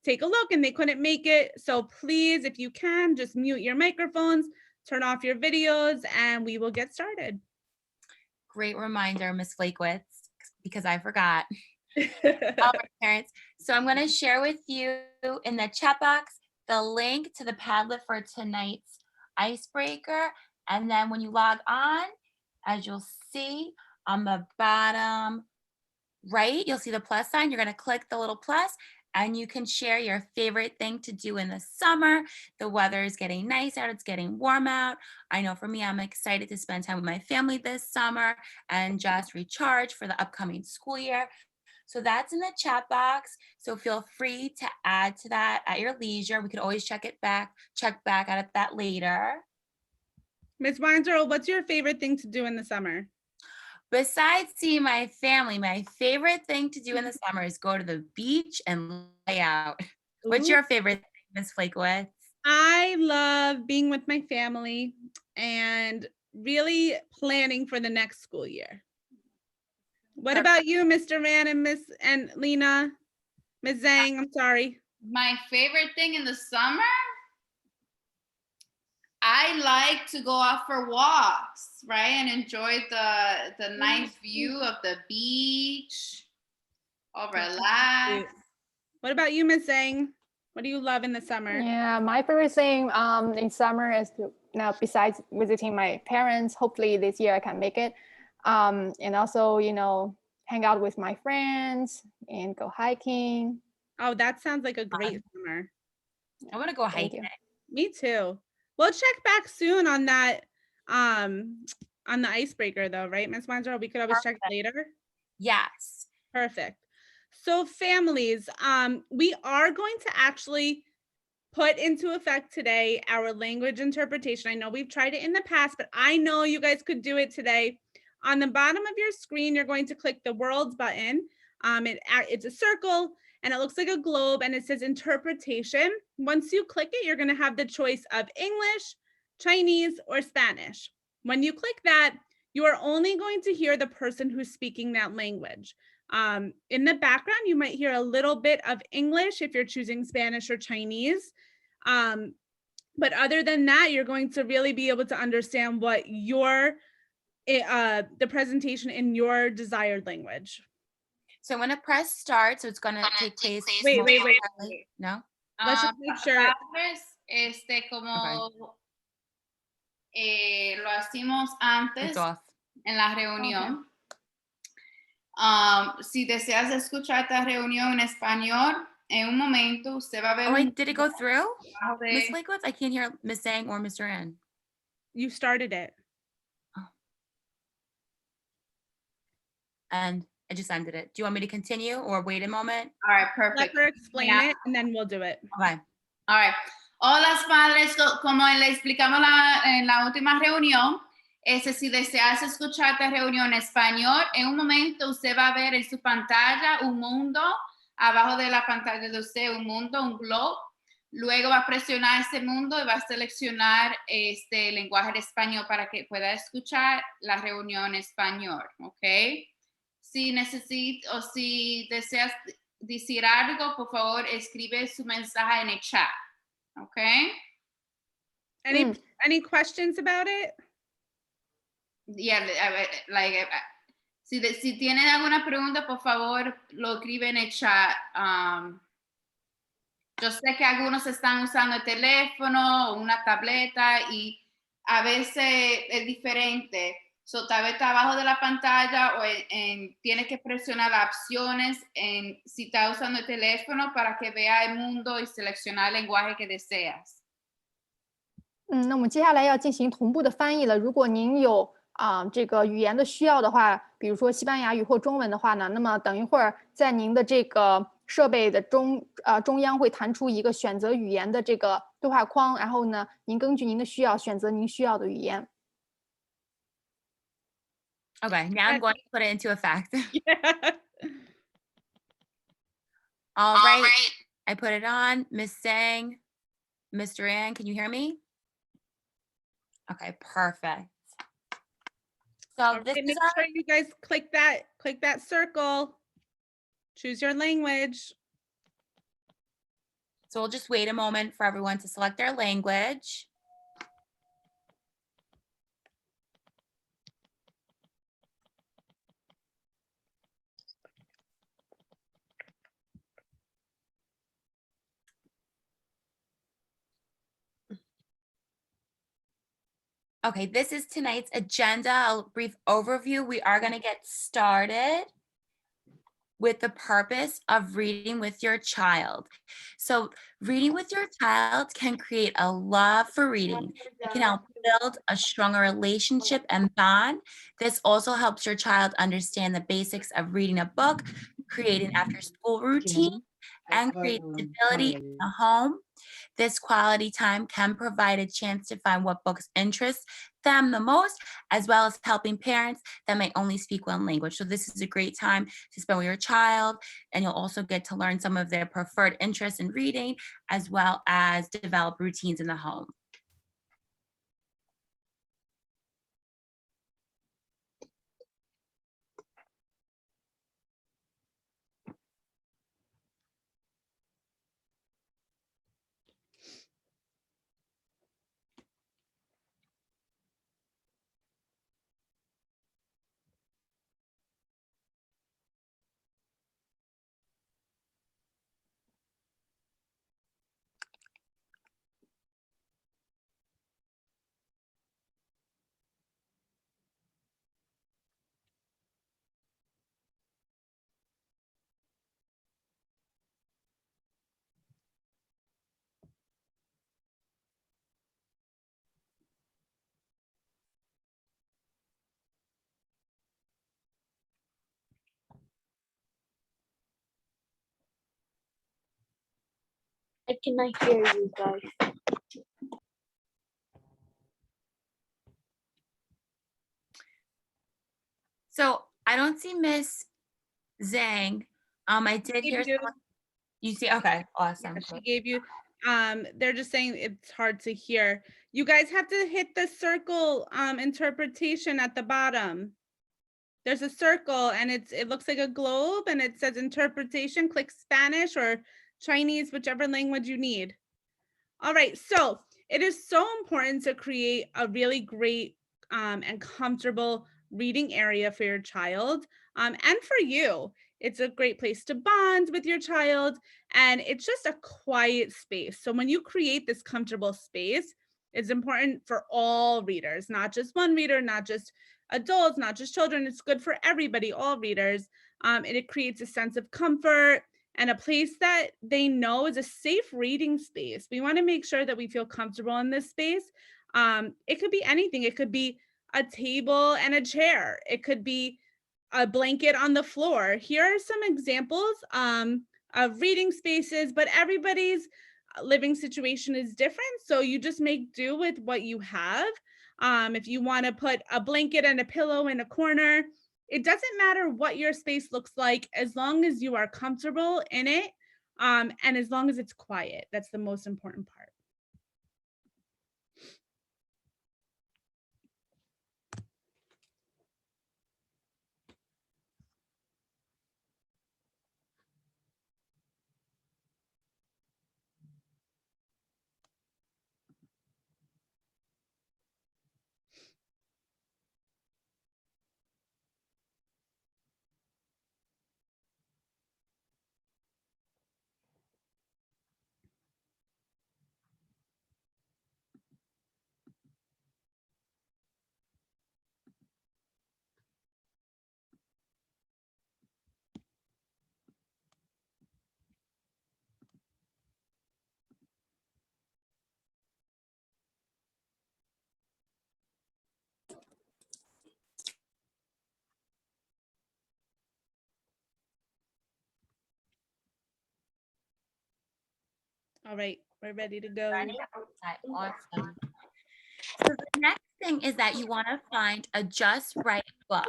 take a look and they couldn't make it. So please, if you can, just mute your microphones, turn off your videos, and we will get started. Great reminder, Miss Flakewitz, because I forgot. All right, parents. So I'm going to share with you in the chat box the link to the Padlet for tonight's icebreaker. And then when you log on, as you'll see on the bottom right, you'll see the plus sign. You're going to click the little plus and you can share your favorite thing to do in the summer. The weather is getting nice out. It's getting warm out. I know for me, I'm excited to spend time with my family this summer and just recharge for the upcoming school year. So that's in the chat box. So feel free to add to that at your leisure. We could always check back at that later. Ms. Weinzierl, what's your favorite thing to do in the summer? Besides seeing my family, my favorite thing to do in the summer is go to the beach and lay out. What's your favorite thing, Ms. Flakewitz? I love being with my family and really planning for the next school year. What about you, Mr. Rand and Lena? Ms. Zhang, I'm sorry. My favorite thing in the summer? I like to go out for walks, right? And enjoy the nice view of the beach. Or relax. What about you, Ms. Zhang? What do you love in the summer? Yeah, my favorite thing in summer is to, besides visiting my parents, hopefully this year I can make it. And also, hang out with my friends and go hiking. Oh, that sounds like a great summer. I want to go hiking. Me too. We'll check back soon on that, on the icebreaker though, right, Ms. Weinzierl? We could always check later. Yes. Perfect. So families, we are going to actually put into effect today our language interpretation. I know we've tried it in the past, but I know you guys could do it today. On the bottom of your screen, you're going to click the worlds button. It's a circle and it looks like a globe and it says interpretation. Once you click it, you're going to have the choice of English, Chinese, or Spanish. When you click that, you are only going to hear the person who's speaking that language. In the background, you might hear a little bit of English if you're choosing Spanish or Chinese. But other than that, you're going to really be able to understand what the presentation in your desired language. So I'm going to press start. So it's going to take place. Wait. No? Let's just make sure. Como lo hacemos antes en la reunión. Okay. Si deseas escuchar esta reunión en español, en un momento usted va a ver. Oh, wait, did it go through? Ms. Flakewitz? I can't hear Ms. Zhang or Mr. N. You started it. Oh. And I just ended it. Do you want me to continue or wait a moment? All right, perfect. Let her explain it and then we'll do it. Okay. All right. Hola, padres, como le explicamos en la última reunión, si deseas escuchar esta reunión en español, en un momento usted va a ver en su pantalla un mundo, abajo de la pantalla de usted un mundo, un globo. Luego va a presionar ese mundo y va a seleccionar este lenguaje de español para que pueda escuchar la reunión en español, ¿ok? Si necesita o si deseas decir algo, por favor, escribe su mensaje en el chat. Okay. Any questions about it? Yeah, si tienen alguna pregunta, por favor, lo escriben en el chat. Yo sé que algunos están usando el teléfono o una tableta y a veces es diferente. So, tal vez está abajo de la pantalla o tienes que presionar las opciones si está usando el teléfono para que vea el mundo y seleccionar el lenguaje que deseas. 那我们接下来要进行同步的翻译了。如果您有这个语言的需要的话，比如说西班牙语或中文的话呢，那么等一会儿在您的这个设备的中央会弹出一个选择语言的这个对话框，然后呢，您根据您的需要选择您需要的语言。Okay, now I'm going to put it into effect. Yeah. All right. I put it on. Miss Zhang, Mr. An, can you hear me? Okay, perfect. So this make sure you guys click that circle. Choose your language. So we'll just wait a moment for everyone to select their language. Okay, this is tonight's agenda. A brief overview. We are going to get started with the purpose of reading with your child. So reading with your child can create a love for reading. It can help build a stronger relationship and bond. This also helps your child understand the basics of reading a book, create an after-school routine, and create stability in the home. This quality time can provide a chance to find what books interest them the most, as well as helping parents that may only speak one language. So this is a great time to spend with your child, and you'll also get to learn some of their preferred interests in reading, as well as develop routines in the home. I cannot hear you guys. So I don't see Miss Zhang. I did hear You. someone. You see? Okay, awesome. Yeah, she gave you. They're just saying it's hard to hear. You guys have to hit the circle interpretation at the bottom. There's a circle and it looks like a globe and it says interpretation. Click Spanish or Chinese, whichever language you need. All right, so it is so important to create a really great and comfortable reading area for your child and for you. It's a great place to bond with your child, and it's just a quiet space. So when you create this comfortable space, it's important for all readers, not just one reader, not just adults, not just children. It's good for everybody, all readers. And it creates a sense of comfort and a place that they know is a safe reading space. We want to make sure that we feel comfortable in this space. It could be anything. It could be a table and a chair. It could be a blanket on the floor. Here are some examples of reading spaces, but everybody's living situation is different. So you just make do with what you have. If you want to put a blanket and a pillow in a corner, it doesn't matter what your space looks like as long as you are comfortable in it and as long as it's quiet. That's the most important part. All right, we're ready to go. Awesome. So the next thing is that you want to find a just right Well,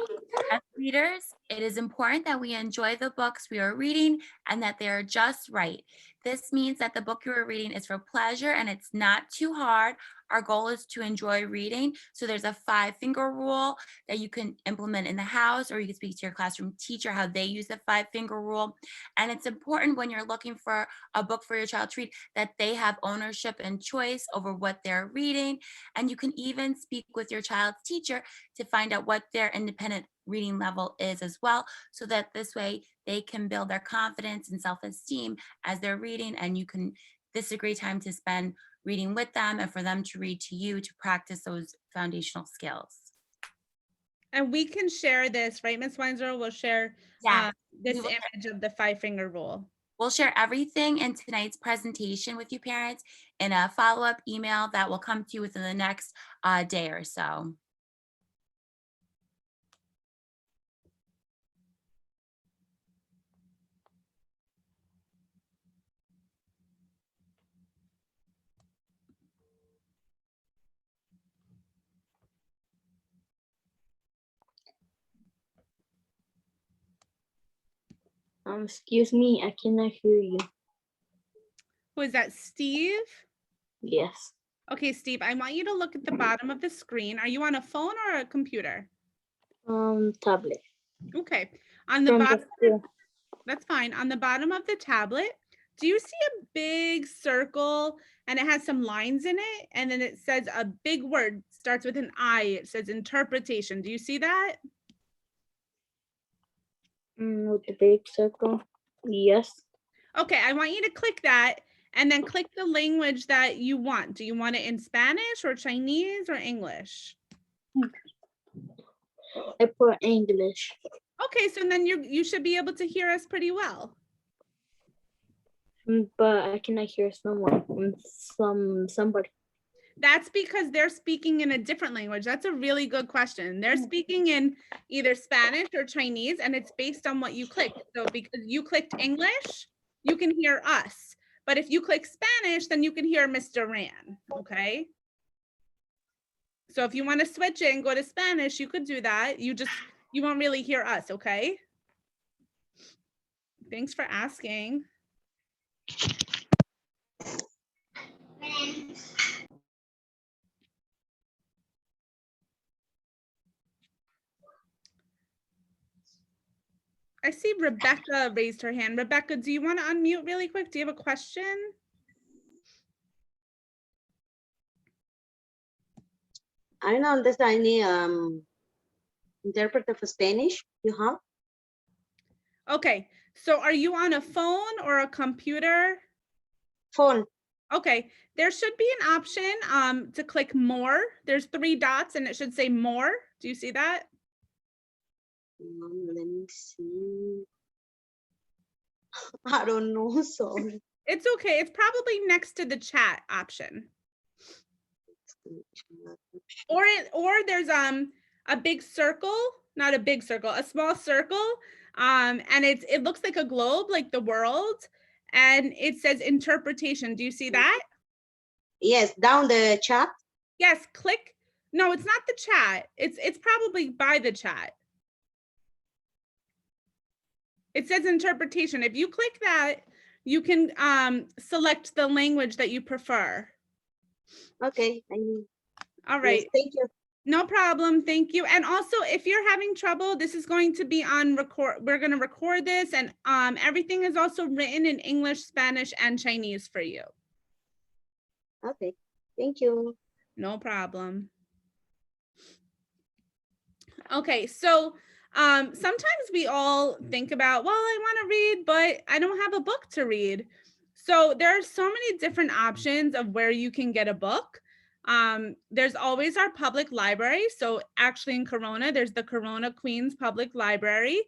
as readers, it is important that we enjoy the books we are reading and that they are just right. This means that the book you are reading is for pleasure and it's not too hard. Our goal is to enjoy reading. So there's a 5-finger rule that you can implement in the house, or you can speak to your classroom teacher how they use the 5-finger rule. And it's important when you're looking for a book for your child to read that they have ownership and choice over what they're reading. And you can even speak with your child's teacher to find out what their independent reading level is as well, so that this way they can build their confidence and self-esteem as they're reading, and this is a great time to spend reading with them and for them to read to you to practice those foundational skills. And we can share this, right, Ms. Weinzer? We'll share Yeah, this we will image of the 5-finger rule. We'll share everything in tonight's presentation with you parents in a follow-up email that will come to you within the next day or so. Excuse me, I cannot hear you. Who is that, Steve? Yes. Okay, Steve, I want you to look at the bottom of the screen. Are you on a phone or a computer? Tablet. Okay, on the From the bottom, school. that's fine. On the bottom of the tablet, do you see a big circle and it has some lines in it? And then it says a big word, starts with an I. It says interpretation. Do you see that? With the big circle. Yes. Okay, I want you to click that and then click the language that you want. Do you want it in Spanish or Chinese or English? I put English. Okay, so then you should be able to hear us pretty well. But I cannot hear someone. Somebody. That's because they're speaking in a different language. That's a really good question. They're speaking in either Spanish or Chinese, and it's based on what you clicked. So because you clicked English, you can hear us. But if you click Spanish, then you can hear Mr. Ran, okay? So if you want to switch it and go to Spanish, you could do that. You won't really hear us, okay? Thanks for asking. I see Rebecca raised her hand. Rebecca, do you want to unmute really quick? Do you have a question? I don't understand any interpreter for Spanish you have? Okay, so are you on a phone or a computer? Phone. Okay, there should be an option to click more. There's 3 dots and it should say more. Do you see that? Let me see. I don't know, sorry. It's okay. It's probably next to the chat option. Or there's a big circle, not a big circle, a small circle. And it looks like a globe, like the world, and it says interpretation. Do you see that? Yes, down the chat. Yes, click. No, it's not the chat. It's probably by the chat. It says interpretation. If you click that, you can select the language that you prefer. Okay. All right. Yes, thank you. No problem. Thank you. And also, if you're having trouble, this is going to be on record. We're going to record this, and everything is also written in English, Spanish, and Chinese for you. Okay. Thank you. No problem. Okay, so sometimes we all think about, well, I want to read, but I don't have a book to read. So there are so many different options of where you can get a book. There's always our public library. So actually in Corona, there's the Corona Queens Public Library.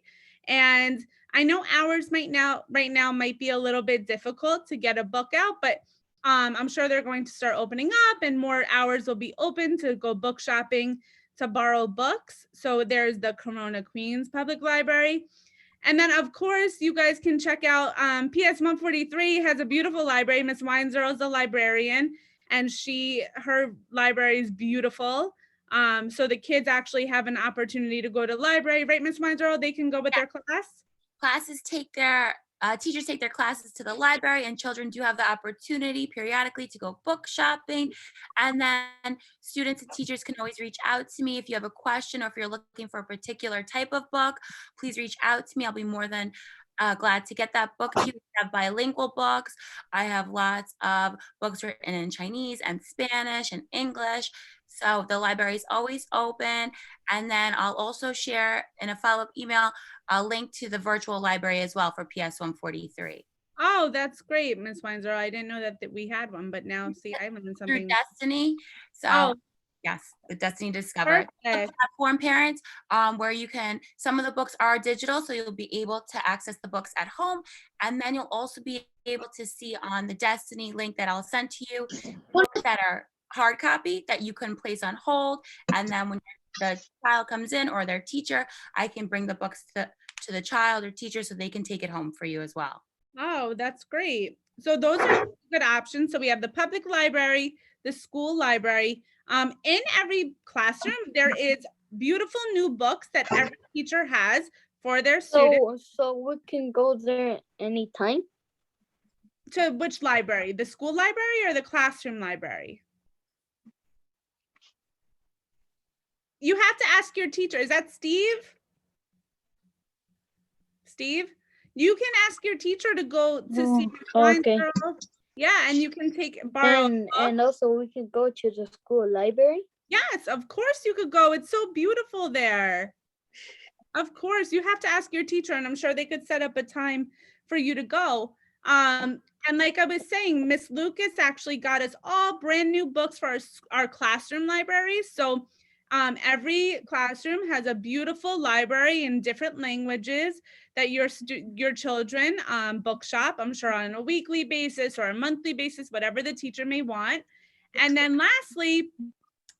And I know ours right now might be a little bit difficult to get a book out, but I'm sure they're going to start opening up and more hours will be open to go book shopping to borrow books. So there's the Corona Queens Public Library. And then of course you guys can check out PS 143 has a beautiful library. Ms. Weinzer is a librarian and her library is beautiful. So the kids actually have an opportunity to go to library, right, Miss Weinzierl? They can go with their class? Teachers take their classes to the library, and children do have the opportunity periodically to go book shopping. And then students and teachers can always reach out to me if you have a question or if you're looking for a particular type of book. Please reach out to me. I'll be more than glad to get that book to you. We have bilingual books. I have lots of books written in Chinese and Spanish and English. So the library is always open. And then I'll also share in a follow-up email a link to the virtual library as well for PS 143. Oh, that's great, Miss Weinzierl. I didn't know that we had one, but now see, I learned Through something. Destiny. So Oh, yes, the Destiny Discover. The perfect. platform, parents, where you can, some of the books are digital, so you'll be able to access the books at home. And then you'll also be able to see on the Destiny link that I'll send to you, books that are hard copy that you can place on hold. And then when the child comes in or their teacher, I can bring the books to the child or teacher so they can take it home for you as well. Oh, that's great. So those are good options. So we have the public library, the school library. In every classroom, there is beautiful new books that every teacher has for their students. So we can go there anytime? To which library? The school library or the classroom library? You have to ask your teacher. Is that Steve? Steve? You can ask your teacher to go to see Miss okay. Weinzierl. Yeah, and you can borrow. And also we can go to the school library? Yes, of course you could go. It's so beautiful there. Of course, you have to ask your teacher, and I'm sure they could set up a time for you to go. And like I was saying, Miss Lucas actually got us all brand new books for our classroom libraries. So every classroom has a beautiful library in different languages that your children bookshop, I'm sure on a weekly basis or a monthly basis, whatever the teacher may want. And then lastly,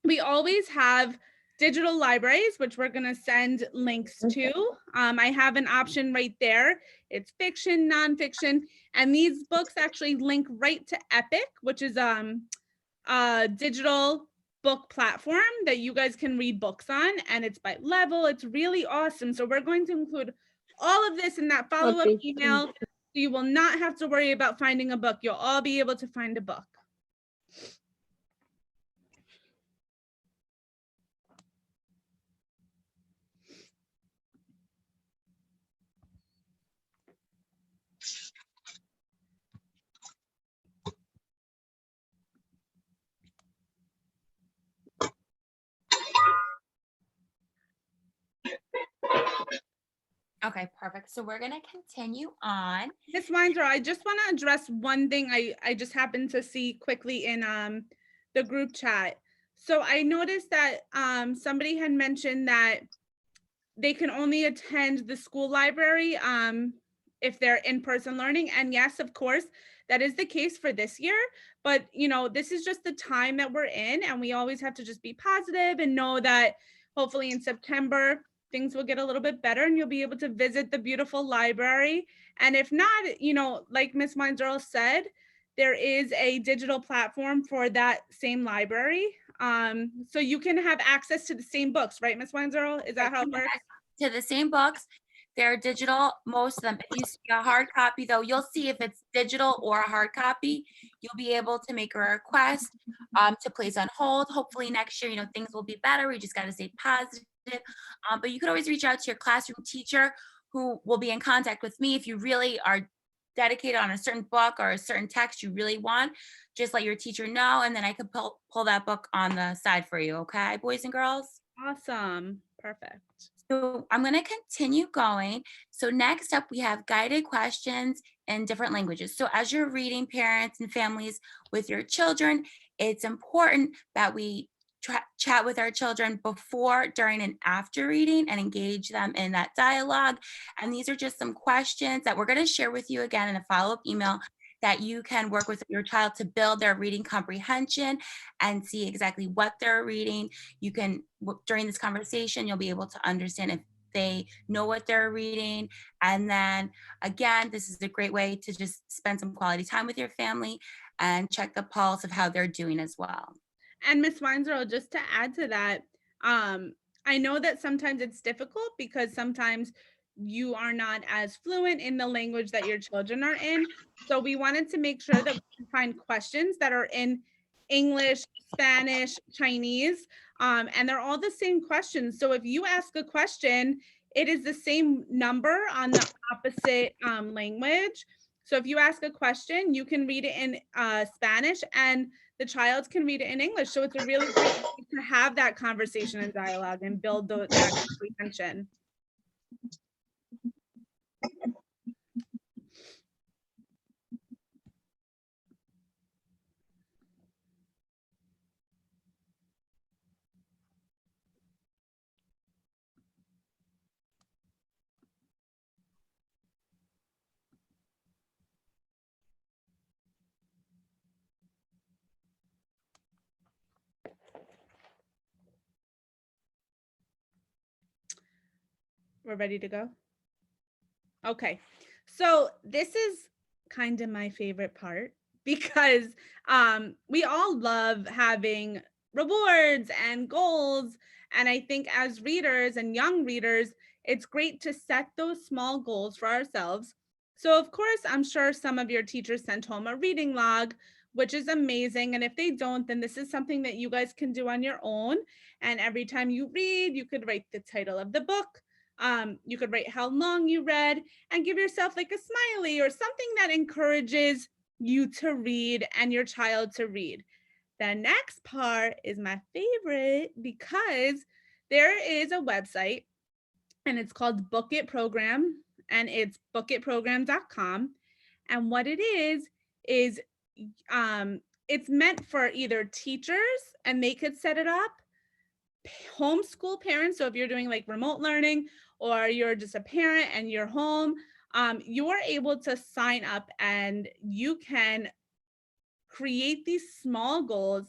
we always have digital libraries, which we're going to send links to. I have an option right there. It's fiction, nonfiction, and these books actually link right to Epic, which is a digital book platform that you guys can read books on, and it's by level. It's really awesome. So we're going to include all of this in that follow-up email. So you will not have to worry about finding a book. You'll all be able to find a book. Okay, perfect. So we're going to continue on. Ms. Weinzierl, I just want to address one thing I just happened to see quickly in the group chat. So I noticed that somebody had mentioned that they can only attend the school library if they're in-person learning. And yes, of course, that is the case for this year. But, you know, this is just the time that we're in, and we always have to just be positive and know that hopefully in September, things will get a little bit better and you'll be able to visit the beautiful library. And if not, you know, like Ms. Weinzierl said, there is a digital platform for that same library. So you can have access to the same books, right, Ms. Weinzierl? Is that how it works? To the same books. They're digital, most of them. If you see a hard copy, though, you'll see if it's digital or a hard copy. You'll be able to make a request to place on hold. Hopefully next year, you know, things will be better. We just got to stay positive. But you could always reach out to your classroom teacher, who will be in contact with me if you really are dedicated on a certain book or a certain text you really want. Just let your teacher know, and then I could pull that book on the side for you. Okay, boys and girls? Awesome. Perfect. So I'm going to continue going. So next up, we have guided questions in different languages. So as you're reading, parents and families, with your children, it's important that we chat with our children before, during, and after reading and engage them in that dialogue. And these are just some questions that we're going to share with you again in a follow-up email that you can work with your child to build their reading comprehension and see exactly what they're reading. You can, during this conversation, you'll be able to understand if they know what they're reading. And then again, this is a great way to just spend some quality time with your family and check the pulse of how they're doing as well. And Ms. Weinzierl, just to add to that, I know that sometimes it's difficult because sometimes you are not as fluent in the language that your children are in. So we wanted to make sure that we can find questions that are in English, Spanish, Chinese, and they're all the same questions. So if you ask a question, it is the same number on the opposite language. So if you ask a question, you can read it in Spanish and the child can read it in English. So it's a really great way to have that conversation and dialogue and build that comprehension. We're ready to go? Okay, so this is kind of my favorite part because we all love having rewards and goals. And I think as readers and young readers, it's great to set those small goals for ourselves. So of course, I'm sure some of your teachers sent home a reading log, which is amazing. And if they don't, then this is something that you guys can do on your own. And every time you read, you could write the title of the book. You could write how long you read and give yourself like a smiley or something that encourages you to read and your child to read. The next part is my favorite because there is a website and it's called Book It Program and it's bookitprogram.com. And what it is it's meant for either teachers and they could set it up, homeschool parents. So if you're doing like remote learning or you're just a parent and you're home, you are able to sign up and you can create these small goals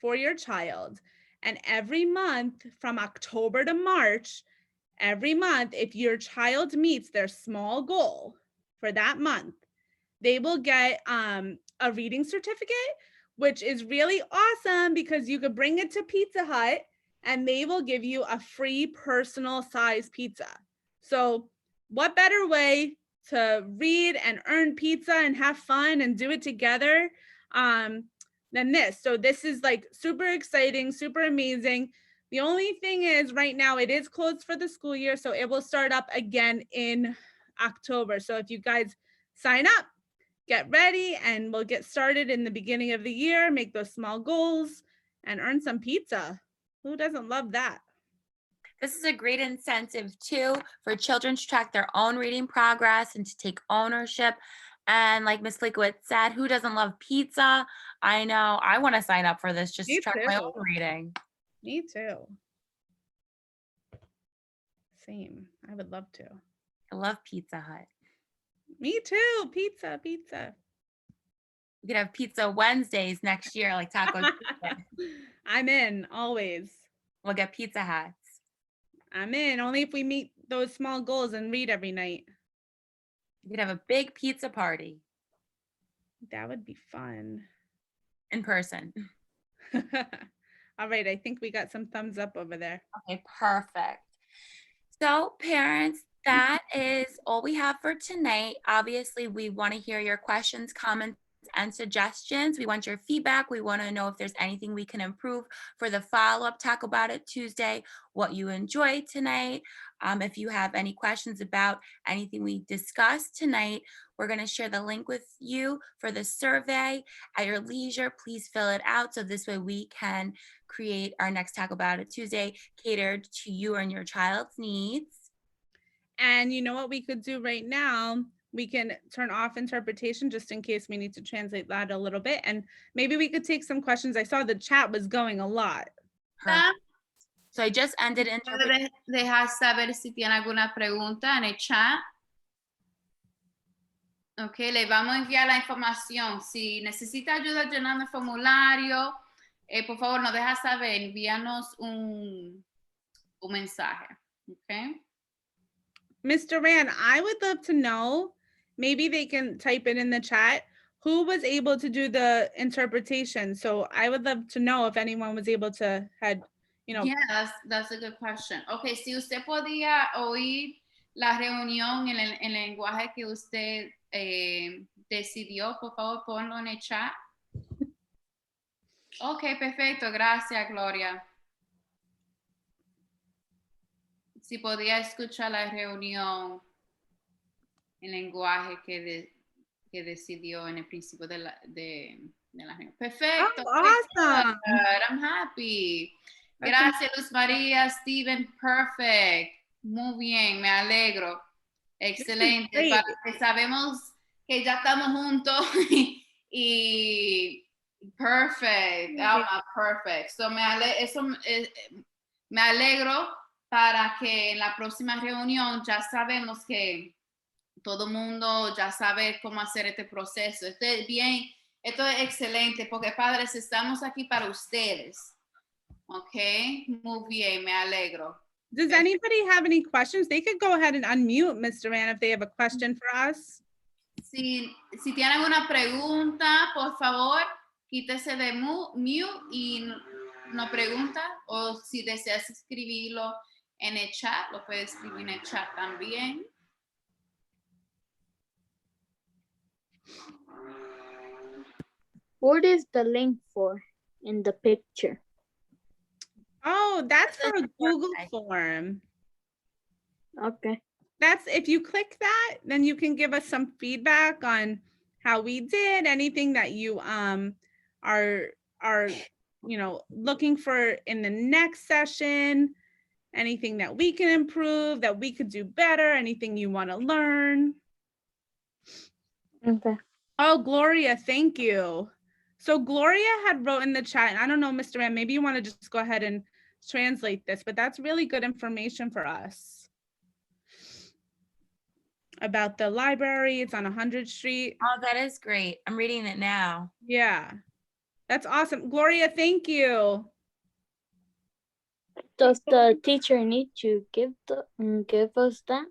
for your child. And every month from October to March, every month, if your child meets their small goal for that month, they will get a reading certificate, which is really awesome because you could bring it to Pizza Hut and they will give you a free personal size pizza. So what better way to read and earn pizza and have fun and do it together than this? So this is like super exciting, super amazing. The only thing is right now it is closed for the school year, so it will start up again in October. So if you guys sign up, get ready, and we'll get started in the beginning of the year, make those small goals and earn some pizza. Who doesn't love that? This is a great incentive too for children to track their own reading progress and to take ownership. And like Miss Liquid said, who doesn't love pizza? I know I want to sign up for this just Me to track my too. own reading. Me too. Same. I would love to. I love Pizza Hut. Me too. Pizza, pizza. We could have Pizza Wednesdays next year, like Taco Tuesday. I'm in always. We'll get Pizza Hats. I'm in only if we meet those small goals and read every night. We could have a big pizza party That would be fun. in person. All right, I think we got some thumbs up over there. Okay, perfect. So parents, that is all we have for tonight. Obviously, we want to hear your questions, comments, and suggestions. We want your feedback. We want to know if there's anything we can improve for the follow-up Talk About It Tuesday, what you enjoyed tonight. If you have any questions about anything we discussed tonight, we're going to share the link with you for the survey at your leisure. Please fill it out so this way we can create our next Talk About It Tuesday catered to you and your child's needs. And you know what we could do right now? We can turn off interpretation just in case we need to translate that a little bit. And maybe we could take some questions. I saw the chat was going a lot. Perfect. So I just ended interpretation. Dejar saber si tiene alguna pregunta en el chat. Ok, le vamos a enviar la información. Si necesita ayuda llenando el formulario, por favor nos deja saber, envíanos un mensaje. Okay. Mr. Rand, I would love to know, maybe they can type it in the chat, who was able to do the interpretation. So I would love to know if anyone was able to had, you know, Yeah, that's a good question. Okay, si usted podía oír la reunión en el lenguaje que usted decidió, por favor, ponlo en el chat. Ok, perfecto. Gracias, Gloria. Si podía escuchar la reunión en lenguaje que decidió en el principio de la reunión. Perfecto. Oh, awesome. Good. I'm happy. That's Gracias, Luz María, Steven. Perfect. Muy bien, me alegro. Excelente. great. Para que sabemos que ya estamos juntos y perfect. Alma, perfect. So me alegro para que en la próxima reunión ya sabemos que todo el mundo ya sabe cómo hacer este proceso. Esto es excelente porque padres estamos aquí para ustedes. Ok, muy bien, me alegro. Does anybody have any questions? They could go ahead and unmute, Mr. Mann, if they have a question for us. Si tienen una pregunta, por favor, quítese de mute y no pregunta. O si deseas escribirlo en el chat, lo puedes escribir en el chat también. What is the link for in the picture? Oh, that's for a That's Google perfect. form. Okay. That's if you click that, then you can give us some feedback on how we did, anything that you are you know looking for in the next session, anything that we can improve, that we could do better, anything you want to learn. Okay. Oh, Gloria, thank you. So Gloria had wrote in the chat, and I don't know, Mr. Mann, maybe you want to just go ahead and translate this, but that's really good information for us about the library. It's on 100th Street. Oh, that is great. I'm reading it now. Yeah, that's awesome. Gloria, thank you. Does the teacher need to give us that?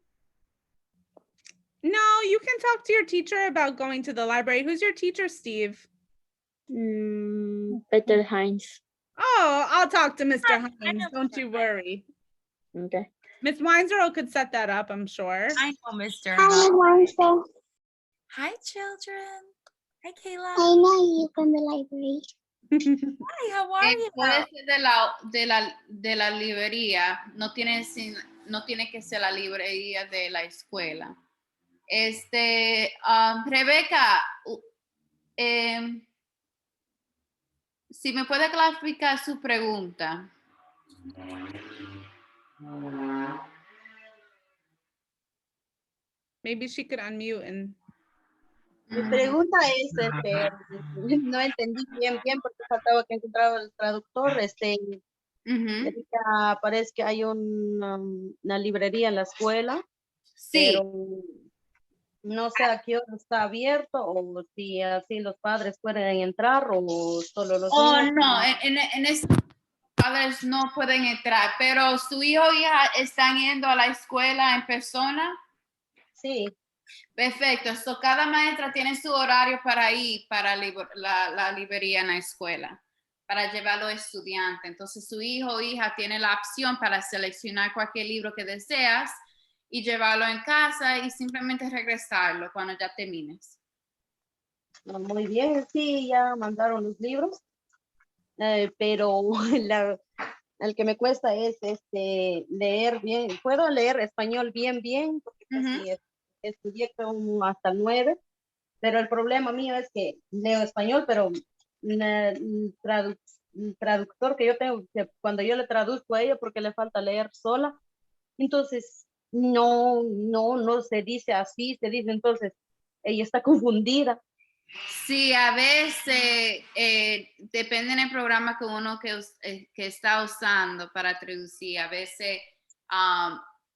No, you can talk to your teacher about going to the library. Who's your teacher, Steve? Peter Hines. Oh, I'll talk to Mr. I Hines. know Don't Mr. you worry. Okay. Miss Weinzerl could set that up, I'm sure. I know, Mr. Hi, Hunt. Marshall. Hi, children. Hi, Kayla. I know you from the library. Hi, how are you? Puede ser de la librería, no tiene que ser la librería de la escuela. Rebeca, si me puede clarificar su pregunta. Maybe she could unmute and Mi pregunta es, no entendí bien porque faltaba que encontrara el traductor. Ujú. Ahorita parece que hay una librería en la escuela, Sí. pero no sé a qué hora está abierto o si así los padres pueden entrar o solo los niños. No, en este padres no pueden entrar, pero su hijo o hija están yendo a la escuela en persona. Sí. Perfecto, cada maestra tiene su horario para ir para la librería en la escuela, para llevar a los estudiantes. Entonces su hijo o hija tiene la opción para seleccionar cualquier libro que deseas y llevarlo en casa y simplemente regresarlo cuando ya termines. Muy bien, sí, ya mandaron los libros, pero el que me cuesta es leer bien. Puedo leer español bien, porque casi estudié como hasta el 9, pero el problema mío es que leo español, pero el traductor que yo tengo, que cuando yo le traduzco a ella porque le falta leer sola, entonces no se dice así, se dice, entonces ella está confundida. Sí, a veces depende del programa que uno que está usando para traducir. A veces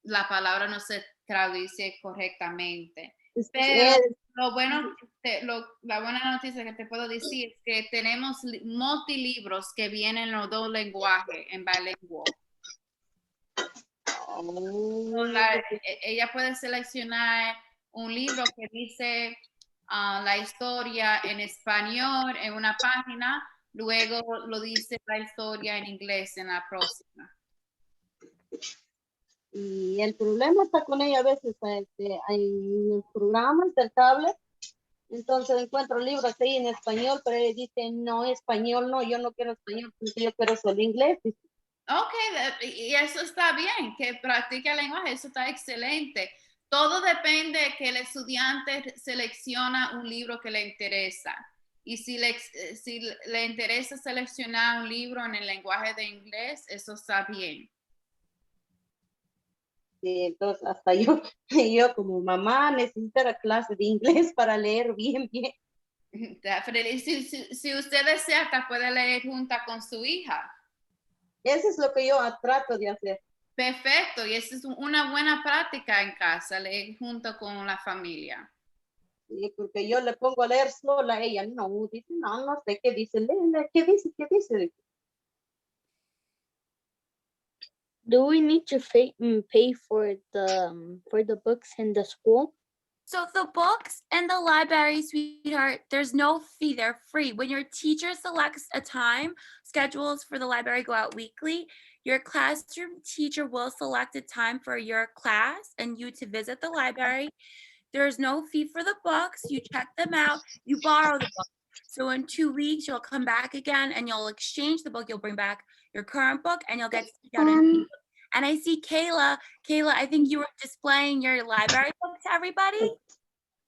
la palabra no se traduce correctamente. Pero la buena noticia que te puedo decir es que tenemos multilibros que vienen en los dos lenguajes, en bilingüe. Ella puede seleccionar un libro que dice la historia en español en una página, luego lo dice la historia en inglés en la próxima. Y el problema está con ella a veces en los programas del tablet. Entonces encuentro libros ahí en español, pero ella dice, no, español no, yo no quiero español, yo quiero solo inglés. Ok, y eso está bien, que practique el lenguaje, eso está excelente. Todo depende de que el estudiante selecciona un libro que le interesa. Y si le interesa seleccionar un libro en el lenguaje de inglés, eso está bien. Sí, entonces hasta yo, yo como mamá necesito la clase de inglés para leer bien. Definitely. Si usted desea, hasta puede leer junta con su hija. Eso es lo que yo trato de hacer. Perfecto, y esa es una buena práctica en casa, leer junto con la familia. Sí, porque yo le pongo a leer sola, ella no, dice, no, no sé qué dice, lee, qué dice. Do we need to pay for the books in the school? So the books and the library, sweetheart, there's no fee. They're free. When your teacher selects a time, schedules for the library go out weekly. Your classroom teacher will select a time for your class and you to visit the library. There's no fee for the books. You check them out. You borrow the book. So in 2 weeks, you'll come back again and you'll exchange the book. You'll bring back your current book and you'll get to take out a new book. And I see Kayla. Kayla, I think you were displaying your library book to everybody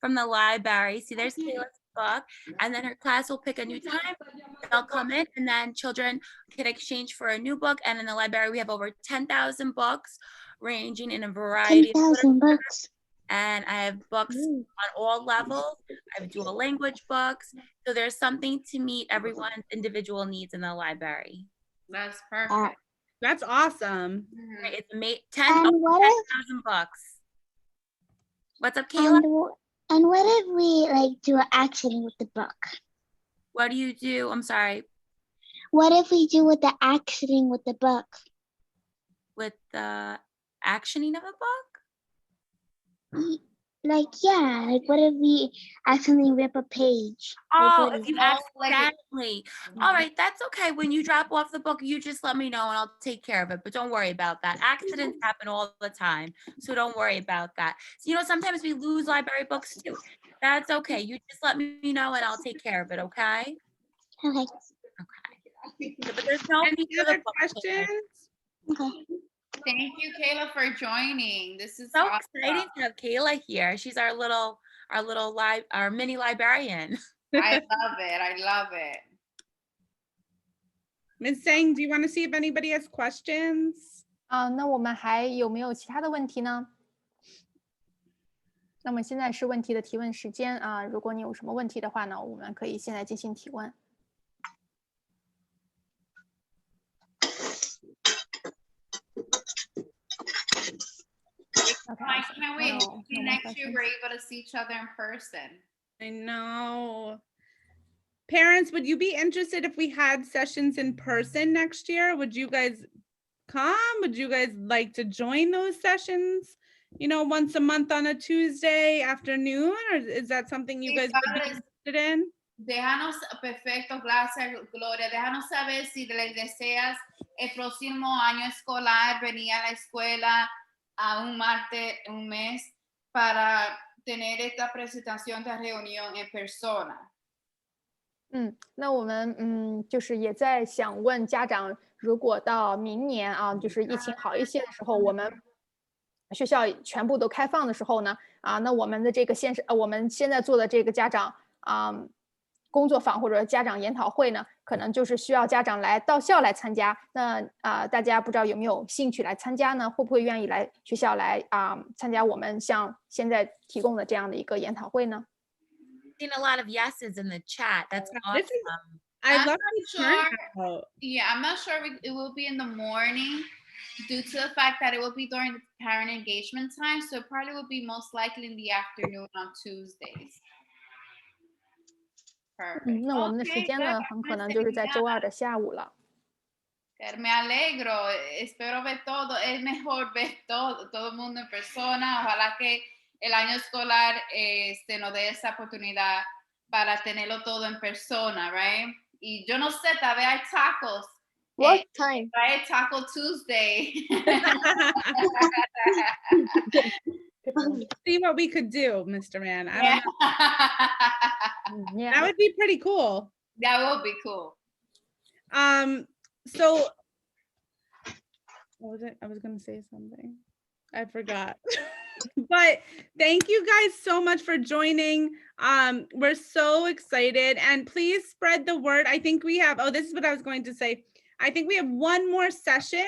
from the library. See, there's Kayla's book. And then her class will pick a new time. They'll come in and then children can exchange for a new book. And in the library, we have over 10,000 books ranging in a variety of 10,000 books. and I have books on all levels. I have dual language books. So there's something to meet everyone's individual needs in the library. That's perfect. That's awesome. Mhm. It's And over what if 10,000 books. What's up, Kayla? and what if we like do an accident with the book? What do you do? I'm sorry. What if we do with the accident with the book? With the actioning of a book? Like, yeah, like what if we accidentally rip a page? Oh, Like, if you Oh, like it- accidentally. All right, that's okay. When you drop off the book, you just let me know and I'll take care of it. But don't worry about that. Accidents happen all the time. So don't worry about that. So, sometimes we lose library books too. That's okay. You just let me know and I'll take care of it, okay? okay, Okay. But there's no Any fee for the other book. questions? okay. Thank you, Kayla, for joining. This is So awesome. exciting to have Kayla here. She's our mini librarian. I love it. I love it. Ms. Sang, do you want to see if anybody has questions? 那我们还有没有其他的问题呢？那么现在是问题的提问时间啊，如果你有什么问题的话呢，我们可以现在进行提问。I can't wait. Maybe next year we're able to see each other in person. I know. Parents, would you be interested if we had sessions in person next year? Would you guys come? Would you guys like to join those sessions? Once a month on a Tuesday afternoon? Or is that something you guys would be interested in? Déjanos, perfecto, gracias, Gloria. Déjanos saber si les deseas el próximo año escolar venir a la escuela a un martes, un mes, para tener esta presentación de reunión en persona. 那我们就是也在想问家长，如果到明年啊，就是疫情好一些的时候，我们学校全部都开放的时候呢，那我们的这个我们现在做的这个家长工作坊或者家长研讨会呢，可能就是需要家长到校来参加。那大家不知道有没有兴趣来参加呢？会不会愿意来学校来参加我们像现在提供的这样的一个研讨会呢？ Seen a lot of yeses in the chat. That's awesome. I I'm love not the sure. turnout. Yeah, I'm not sure it will be in the morning due to the fact that it will be during the parent engagement time. So it probably will be most likely in the afternoon on Tuesdays. Perfect. 那我们的时间呢，很可能就是在周二的下午了。 Me alegro, espero ver todo, es mejor ver todo el mundo en persona. Ojalá que el año escolar nos dé esa oportunidad para tenerlo todo en persona, right? Y yo no sé, tal vez hay tacos. What time? Trae Taco Tuesday. See what we could do, Mr. Man. I don't know. Yeah. That would be pretty cool. That would be cool. So what was it? I was gonna say something. I forgot. But thank you guys so much for joining. We're so excited, and please spread the word. I think we have, this is what I was going to say. I think we have one more session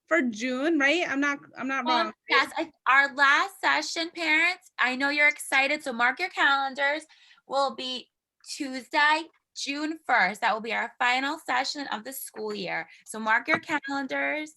for June, right? I'm not wrong. Yes, our last session, parents, I know you're excited, so mark your calendars, will be Tuesday, June 1st. That will be our final session of the school year. So mark your calendars.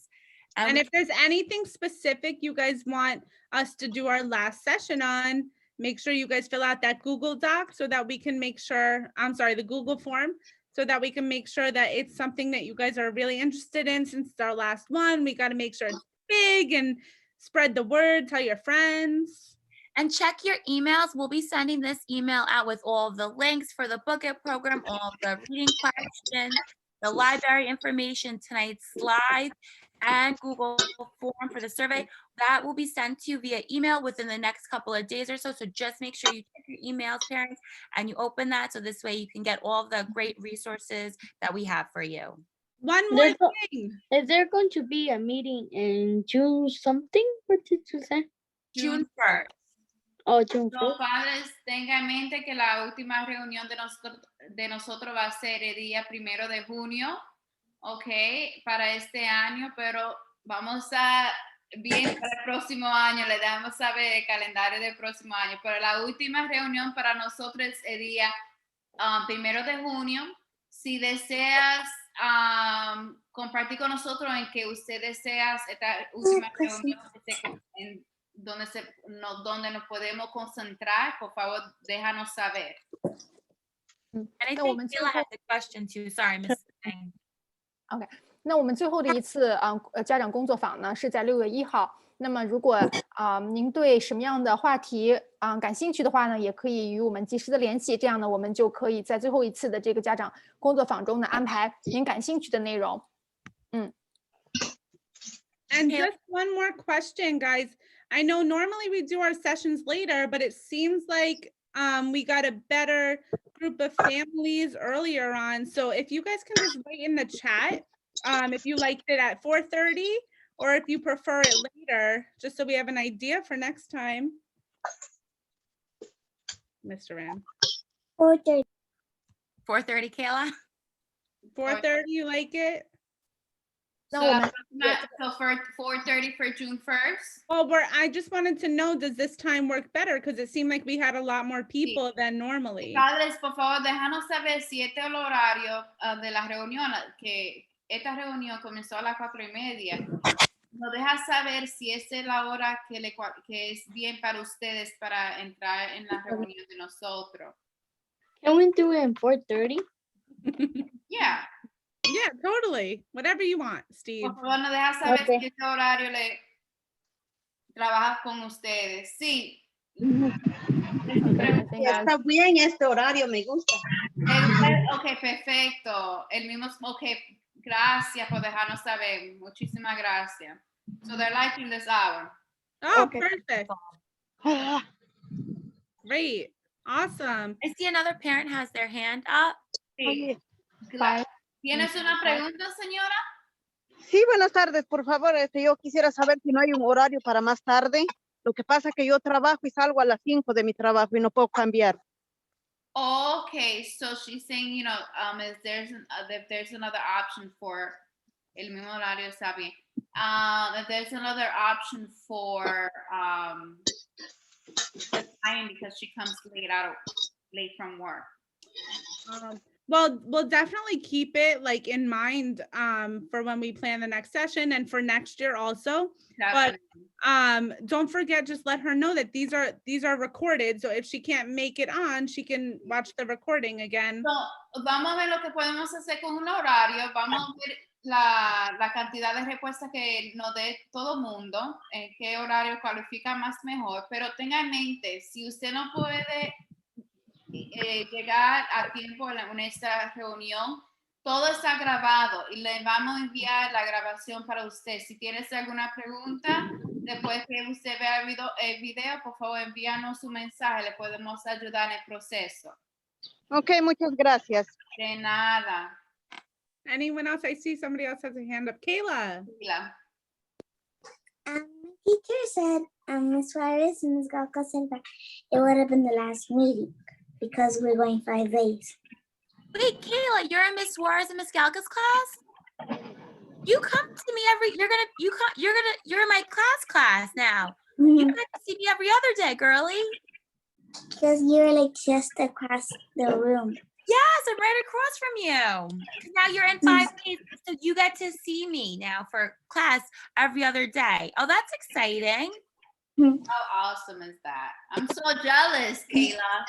And if there's anything specific you guys want us to do our last session on, make sure you guys fill out that Google Doc so that we can make sure, the Google form, so that we can make sure that it's something that you guys are really interested in. Since it's our last one, we got to make sure it's big and spread the word, tell your friends. And check your emails. We'll be sending this email out with all of the links for the Book It program, all of the reading questions, the library information, tonight's slides, and Google form for the survey. That will be sent to you via email within the next couple of days or so. So just make sure you check your emails, parents, and you open that. So this way you can get all of the great resources that we have for you. One more thing. Is there going to be a meeting in June something? What did you say? June 1st. Oh, June Los 1st. padres tengan en mente que la última reunión de nosotros va a ser el día 1 de junio, ok, para este año, pero vamos a bien para el próximo año, le damos saber el calendario del próximo año, pero la última reunión para nosotros es el día 1 de junio. Si deseas compartir con nosotros en que usted desea esta última reunión donde nos podemos concentrar, por favor, déjanos saber. And I think Kayla had the question too. Sorry, Miss Thing. OK， 那我们最后的一次家长工作坊呢是在6月1号。那么如果您对什么样的话题感兴趣的话呢，也可以与我们及时的联系，这样呢我们就可以在最后一次的这个家长工作坊中呢安排您感兴趣的内容。And just one more question, guys. I know normally we do our sessions later, but it seems like we got a better group of families earlier on. So if you guys can just write in the chat if you liked it at 4:30 or if you prefer it later, just so we have an idea for next time. Mr. Ram. 4:30. 4:30, Kayla? 4:30, you like it? So for 4:30 for June 1st? Well, I just wanted to know, does this time work better? Because it seemed like we had a lot more people than normally. Padres, por favor, déjanos saber si este es el horario de la reunión, que esta reunión comenzó a las 4:30. Nos deja saber si esa es la hora que es bien para ustedes para entrar en la reunión de nosotros. Can we do it in 4:30? Yeah. Yeah, totally. Whatever you want, Steve. Por favor, nos deja saber si este horario le trabaja con ustedes. Sí. Está bien este horario, me gusta. Ok, perfecto. El mismo, ok, gracias por dejarnos saber. Muchísimas gracias. So they're liking this hour. Oh, okay. Perfect. Great. Awesome. I see another parent has their hand up. Sí. ¿Tienes una pregunta, señora? Sí, buenas tardes. Por favor, yo quisiera saber si no hay un horario para más tarde. Lo que pasa es que yo trabajo y salgo a las 5 de mi trabajo y no puedo cambiar. Okay, so she's saying, you know, if there's another option for el mismo horario está bien. If there's another option for the time because she comes late from work. Well, we'll definitely keep it like in mind for when we plan the next session and for next year also. Definitely. But don't forget, just let her know that these are recorded. So if she can't make it on, she can watch the recording again. So, vamos a ver lo que podemos hacer con un horario. Vamos a ver la cantidad de respuestas que nos dé todo mundo, en qué horario cualifica más mejor. Pero tenga en mente, si usted no puede llegar a tiempo en esta reunión, Todo está grabado y le vamos a enviar la grabación para usted. Si tienes alguna pregunta, después que usted vea el video, por favor, envíanos su mensaje. Le podemos ayudar en el proceso. Ok, muchas gracias. De nada. Anyone else? I see somebody else has a hand up. Kayla. Mila. My teacher said, Ms. Suarez and Ms. Galka said that it would have been the last meeting because we're going 5 days. Wait, Kayla, you're in Miss Suarez and Miss Galka's class? You come to me you're in my class now. You get to see me every other day, girly. Because you're like just across the room. Yes, I'm right across from you. Now you're in 5 days, so you get to see me now for class every other day. Oh, that's exciting. How awesome is that? I'm so jealous, Kayla.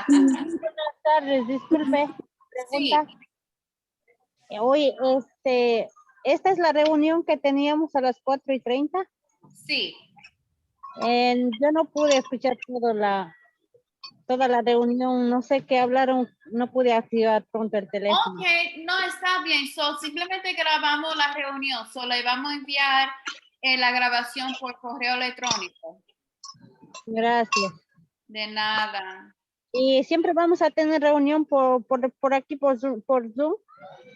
Buenas tardes, disculpe. Sí. Pregunta. Hoy, esta es la reunión que teníamos a las 4:30. Sí. Yo no pude escuchar toda la reunión, no sé qué hablaron, no pude activar pronto el teléfono. Ok, no, está bien. Simplemente grabamos la reunión. Le vamos a enviar la grabación por correo electrónico. Gracias. De nada. Y siempre vamos a tener reunión por aquí, por Zoom.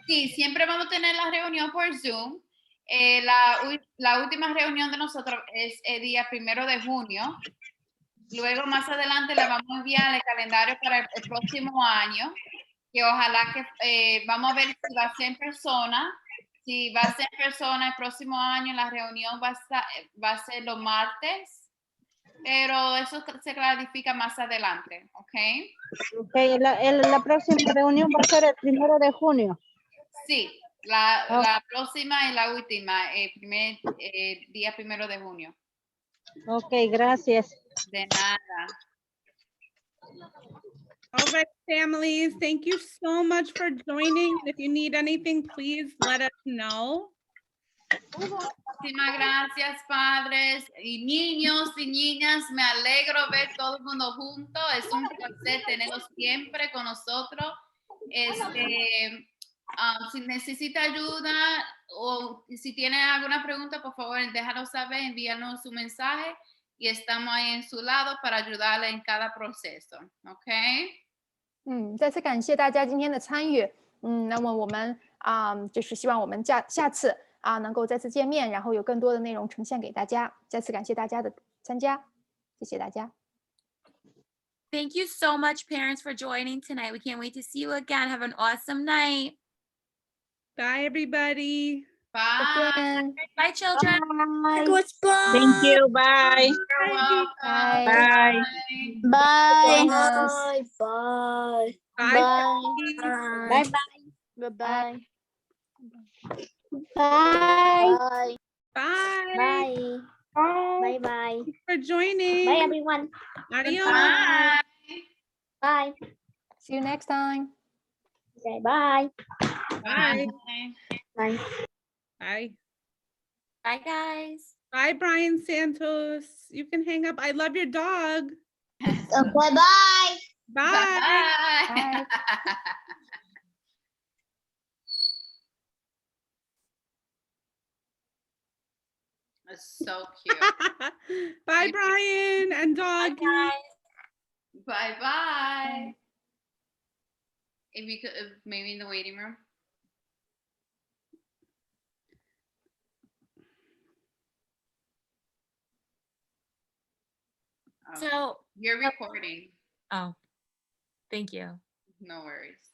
Sí, siempre vamos a tener la reunión por Zoom. La última reunión de nosotros es el día 1 de junio. Luego, más adelante, le vamos a enviar el calendario para el próximo año, que ojalá que vamos a ver si va a ser en persona. Si va a ser en persona el próximo año, la reunión va a ser los martes, pero eso se clarifica más adelante, ¿ok? Ok, la próxima reunión va a ser el 1 de junio. Sí, la próxima y la última, el primer día 1 de junio. Ok, gracias. De nada. All right, families, thank you so much for joining. If you need anything, please let us know. Muchísimas gracias, padres y niños y niñas. Me alegro ver todo el mundo junto. Es un placer tenerlos siempre con nosotros. Si necesita ayuda o si tiene alguna pregunta, por favor, déjanos saber, envíanos su mensaje y estamos ahí en su lado para ayudarle en cada proceso. ¿Ok? 再次感谢大家今天的参与。那么我们就是希望我们下次能够再次见面，然后有更多的内容呈现给大家。再次感谢大家的参加，谢谢大家。Thank you so much, parents, for joining tonight. We can't wait to see you again. Have an awesome night. Bye, everybody. Bye. 再见。 Bye, children. Thank you. Bye. You're welcome. Bye. Bye. Bye. Bye. Bye. Bye. Bye. Bye. Bye. Bye. Bye. Bye. Bye. Bye. Thanks for joining. Bye, everyone. Adios. Bye. Bye. See you next time. Okay, bye. Bye. Bye. Bye. Bye, guys. Bye, Brian Santos. You can hang up. I love your dog. Okay, bye. Bye. Bye. That's so cute. Bye, Brian and dog. Bye, guys. Bye. If you could, maybe in the waiting room. Oh, So, you're recording. oh, thank you. No worries.